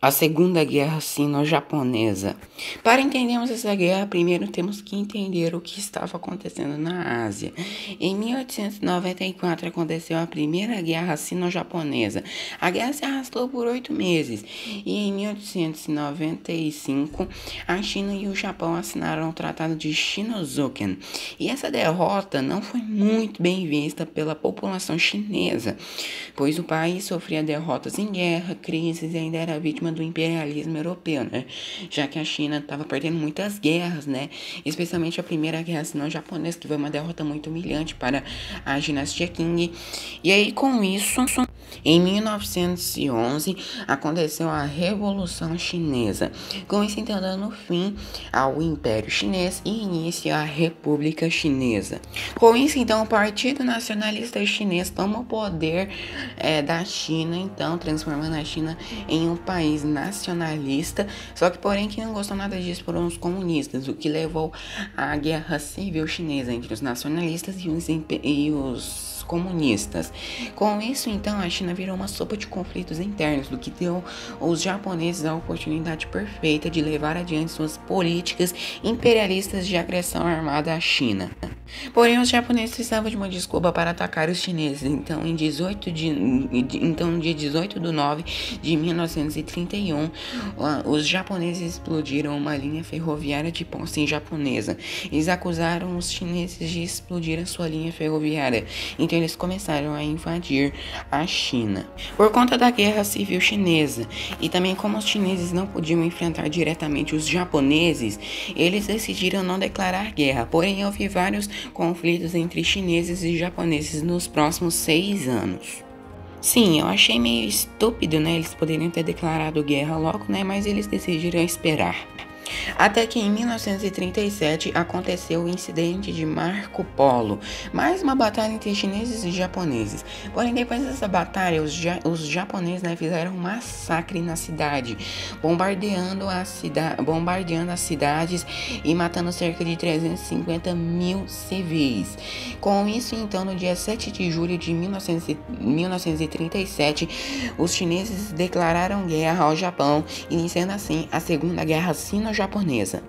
A Segunda Guerra Sino-Japonesa. Para entendermos essa guerra, primeiro temos que entender o que estava acontecendo na Ásia. Em 1894 aconteceu a Primeira Guerra Sino-Japonesa. A guerra se arrastou por 8 meses e em 1895 a China e o Japão assinaram o Tratado de Shimonosuken. E essa derrota não foi muito bem vista pela população chinesa, pois o país sofria derrotas em guerra, crises e ainda era vítima do imperialismo europeu, né? Já que a China estava perdendo muitas guerras, né? Especialmente a Primeira Guerra Sino-Japonesa, que foi uma derrota muito humilhante para a dinastia Qing. E aí, com isso, em 1911, aconteceu a Revolução Chinesa. Com isso, então, dando fim ao Império Chinês e início à República Chinesa. Com isso, então, o Partido Nacionalista Chinês toma o poder da China, então, transformando a China em um país nacionalista, só que, porém, que não gostou nada disso foram os comunistas, o que levou à Guerra Civil Chinesa entre os nacionalistas e os comunistas. Com isso, então, a China virou uma sopa de conflitos internos, do que deu aos japoneses a oportunidade perfeita de levar adiante suas políticas imperialistas de agressão armada à China. Porém, os japoneses precisavam de uma desculpa para atacar os chineses. Então, dia 18 de 9 de 1931, os japoneses explodiram uma linha ferroviária de Ponsen japonesa. Eles acusaram os chineses de explodir a sua linha ferroviária. Então, eles começaram a invadir a China. Por conta da Guerra Civil Chinesa e também como os chineses não podiam enfrentar diretamente os japoneses, eles decidiram não declarar guerra. Porém, houve vários conflitos entre chineses e japoneses nos próximos 6 anos. Sim, eu achei meio estúpido, né? Eles poderiam ter declarado guerra logo, né? Mas eles decidiram esperar. Até que em 1937 aconteceu o incidente de Marco Polo, mais uma batalha entre chineses e japoneses. Porém, depois dessa batalha, os japoneses, né, fizeram um massacre na cidade, bombardeando as cidades e matando cerca de 350 mil civis. Com isso, então, no dia 7 de julho de 1937, os chineses declararam guerra ao Japão, iniciando assim a Segunda Guerra Sino-Japonesa.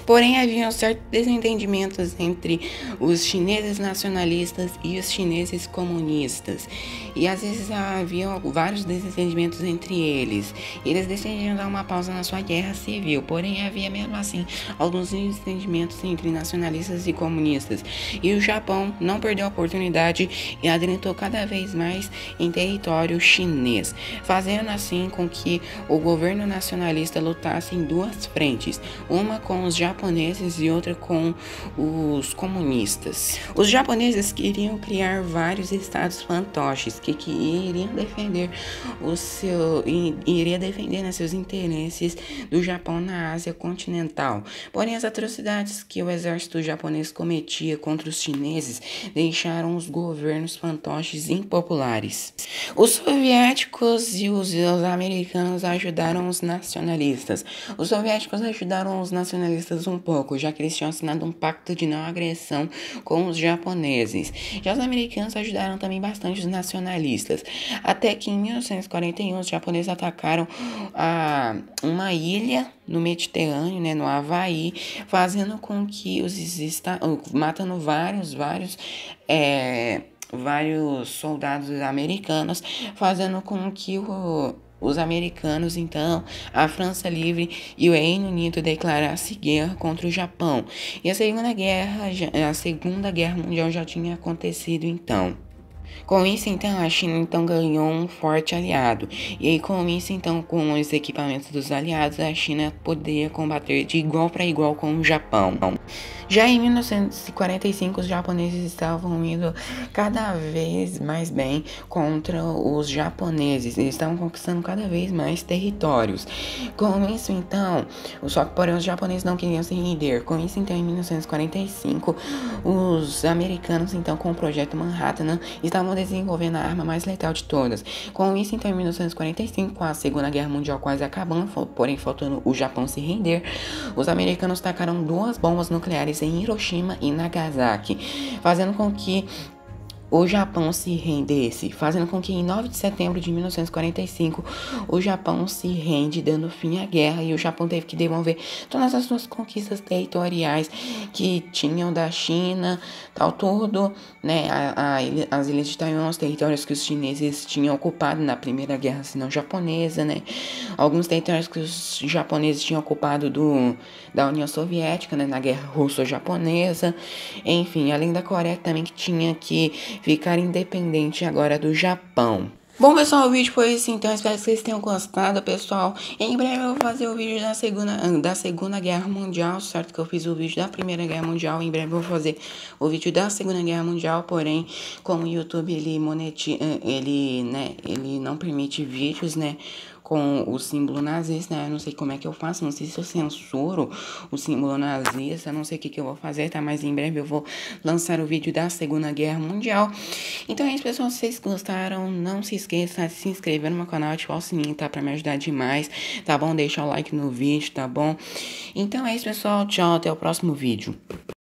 Porém, havia certos desentendimentos entre os chineses nacionalistas e os chineses comunistas. E às vezes havia vários desentendimentos entre eles. Eles decidiram dar uma pausa na sua guerra civil. Porém, havia mesmo assim alguns desentendimentos entre nacionalistas e comunistas. E o Japão não perdeu a oportunidade e adentrou cada vez mais em território chinês, fazendo assim com que o governo nacionalista lutasse em duas frentes, uma com os japoneses e outra com os comunistas. Os japoneses queriam criar vários estados fantoches que iriam defender seus interesses do Japão na Ásia continental. Porém, as atrocidades que o exército japonês cometia contra os chineses deixaram os governos fantoches impopulares. Os soviéticos e os americanos ajudaram os nacionalistas. Os soviéticos ajudaram os nacionalistas um pouco, já que eles tinham assinado um pacto de não agressão com os japoneses. Já os americanos ajudaram também bastante os nacionalistas. Até que em 1941 os japoneses atacaram uma ilha no Mediterrâneo, né, no Havaí, fazendo com que matando vários soldados americanos, fazendo com que os americanos, então, a França Livre e o Reino Unido declarassem guerra contra o Japão. E a Segunda Guerra Mundial já tinha acontecido, então. Com isso, então, a China então ganhou um forte aliado. E aí, com isso, então, com os equipamentos dos aliados, a China poderia combater de igual para igual com o Japão. Já em 1945, os japoneses estavam indo cada vez mais bem contra os japoneses. Eles estavam conquistando cada vez mais territórios. Com isso, então, só que porém os japoneses não queriam se render. Com isso, então, em 1945, os americanos, então, com o Projeto Manhattan, estavam desenvolvendo a arma mais letal de todas. Com isso, então, em 1945, com a Segunda Guerra Mundial quase acabando, porém faltando o Japão se render, os americanos tacaram 2 bombas nucleares em Hiroshima e Nagasaki, fazendo com que o Japão se rendesse, fazendo com que em 9 de setembro de 1945 o Japão se rende, dando fim à guerra, e o Japão teve que devolver todas as suas conquistas territoriais que tinham da China, tal tudo, né, as ilhas de Taiwan, os territórios que os chineses tinham ocupado na Primeira Guerra Sino-Japonesa, né, alguns territórios que os japoneses tinham ocupado da União Soviética, né, na Guerra Russo-Japonesa, enfim, além da Coreia também que tinha que ficar independente agora do Japão. Bom, pessoal, o vídeo foi esse, então espero que vocês tenham gostado, pessoal. Em breve eu vou fazer o vídeo da segunda Guerra Mundial, certo que eu fiz o vídeo da Primeira Guerra Mundial, em breve eu vou fazer o vídeo da Segunda Guerra Mundial, porém, como o YouTube, ele não permite vídeos, né, com o símbolo nazista, né, eu não sei como é que eu faço, não sei se eu censuro o símbolo nazista, não sei o que eu vou fazer, tá, mas em breve eu vou lançar o vídeo da Segunda Guerra Mundial. Então é isso, pessoal, se vocês gostaram, não se esqueça de se inscrever no meu canal, ativar o sininho, tá, pra me ajudar demais, tá bom? Deixa o like no vídeo, tá bom? Então é isso, pessoal, tchau, até o próximo vídeo.